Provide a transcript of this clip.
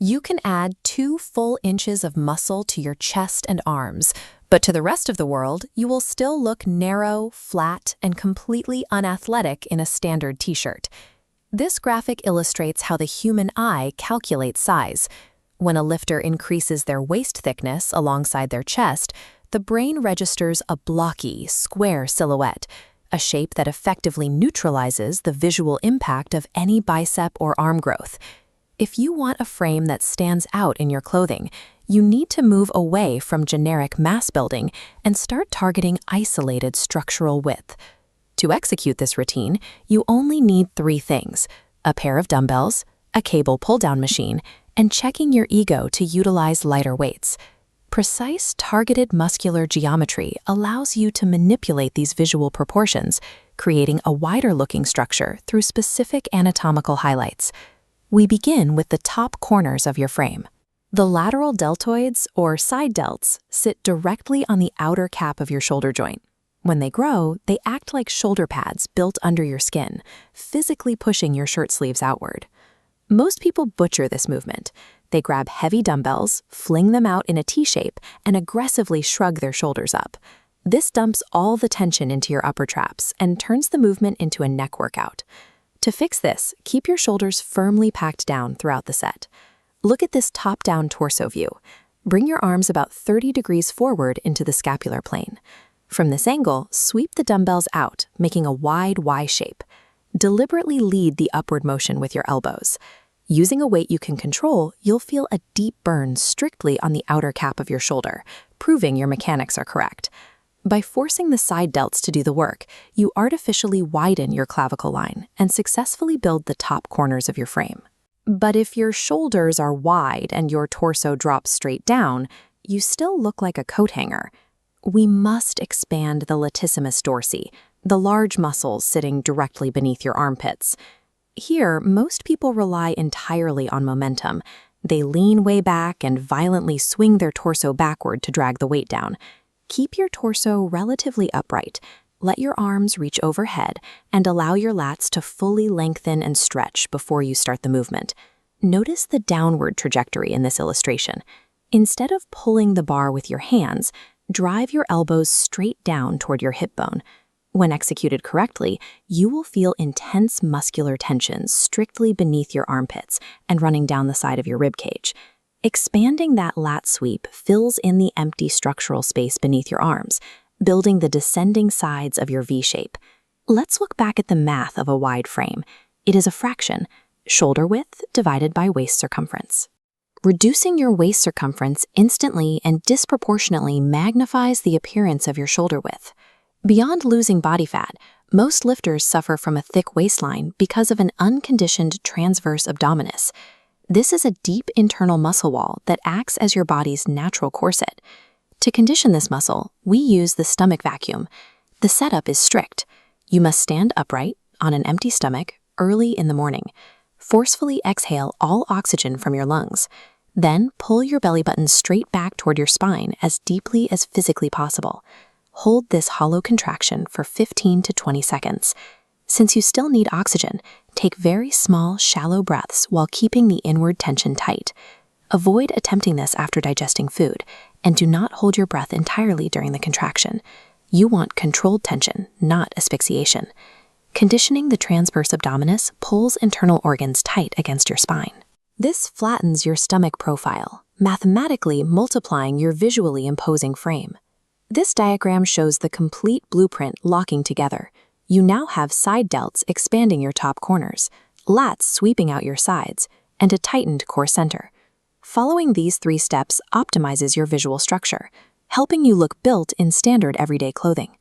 You can add 2 full inches of muscle to your chest and arms, but to the rest of the world, you will still look narrow, flat, and completely unathletic in a standard t-shirt. This graphic illustrates how the human eye calculates size. When a lifter increases their waist thickness alongside their chest, the brain registers a blocky, square silhouette, a shape that effectively neutralizes the visual impact of any bicep or arm growth. If you want a frame that stands out in your clothing, you need to move away from generic mass building and start targeting isolated structural width. To execute this routine, you only need 3 things: a pair of dumbbells, a cable pull-down machine, and checking your ego to utilize lighter weights. Precise, targeted muscular geometry allows you to manipulate these visual proportions, creating a wider-looking structure through specific anatomical highlights. We begin with the top corners of your frame. The lateral deltoids, or side delts, sit directly on the outer cap of your shoulder joint. When they grow, they act like shoulder pads built under your skin, physically pushing your shirt sleeves outward. Most people butcher this movement. They grab heavy dumbbells, fling them out in a T-shape, and aggressively shrug their shoulders up. This dumps all the tension into your upper traps and turns the movement into a neck workout. To fix this, keep your shoulders firmly packed down throughout the set. Look at this top-down torso view. Bring your arms about 30 degrees forward into the scapular plane. From this angle, sweep the dumbbells out, making a wide Y shape. Deliberately lead the upward motion with your elbows. Using a weight you can control, you'll feel a deep burn strictly on the outer cap of your shoulder, proving your mechanics are correct. By forcing the side delts to do the work, you artificially widen your clavicle line and successfully build the top corners of your frame. But if your shoulders are wide and your torso drops straight down, you still look like a coat hanger. We must expand the latissimus dorsi, the large muscles sitting directly beneath your armpits. Here, most people rely entirely on momentum. They lean way back and violently swing their torso backward to drag the weight down. Keep your torso relatively upright. Let your arms reach overhead and allow your lats to fully lengthen and stretch before you start the movement. Notice the downward trajectory in this illustration. Instead of pulling the bar with your hands, drive your elbows straight down toward your hip bone. When executed correctly, you will feel intense muscular tension strictly beneath your armpits and running down the side of your rib cage. Expanding that lat sweep fills in the empty structural space beneath your arms, building the descending sides of your V shape. Let's look back at the math of a wide frame. It is a fraction, shoulder width divided by waist circumference. Reducing your waist circumference instantly and disproportionately magnifies the appearance of your shoulder width. Beyond losing body fat, most lifters suffer from a thick waistline because of an unconditioned transverse abdominis. This is a deep internal muscle wall that acts as your body's natural corset. To condition this muscle, we use the stomach vacuum. The setup is strict. You must stand upright, on an empty stomach, early in the morning. Forcefully exhale all oxygen from your lungs. Then pull your belly button straight back toward your spine as deeply as physically possible. Hold this hollow contraction for 15 to 20 seconds. Since you still need oxygen, take very small, shallow breaths while keeping the inward tension tight. Avoid attempting this after digesting food, and do not hold your breath entirely during the contraction. You want controlled tension, not asphyxiation. Conditioning the transverse abdominis pulls internal organs tight against your spine. This flattens your stomach profile, mathematically multiplying your visually imposing frame. This diagram shows the complete blueprint locking together. You now have side delts expanding your top corners, lats sweeping out your sides, and a tightened core center. Following these 3 steps optimizes your visual structure, helping you look built in standard everyday clothing.